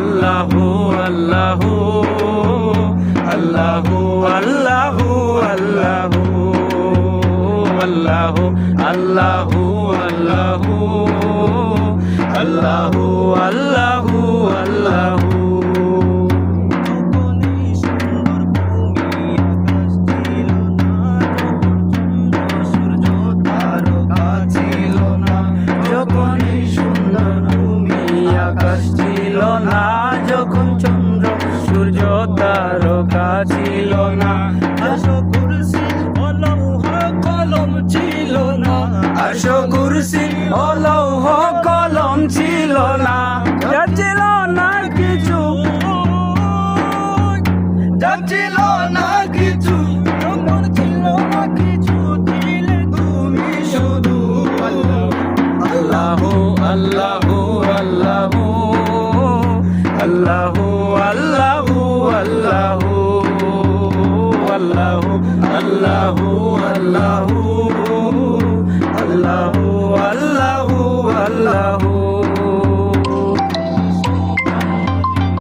আল্লাহু আল্লাহু আল্লাহু আল্লাহু আল্লাহু আল্লাহু আল্লাহু আল্লাহু আল্লাহু আল্লাহু আল্লাহু। যখন চন্দ্র সূর্য তারকা ছিল না, আরশ কুরসি ও লৌহ কলম ছিল না, আরশ কুরসি ও লৌহ কলম ছিল না, যাচ্ছিল না কিছু, যাচ্ছিল না কিছু, যখন ছিল না কিছু, ছিলে তুমি শুধু। আল্লাহু আল্লাহু আল্লাহু আল্লাহু আল্লাহু আল্লাহু আল্লাহু আল্লাহু আল্লাহু আল্লাহু আল্লাহু আল্লাহু।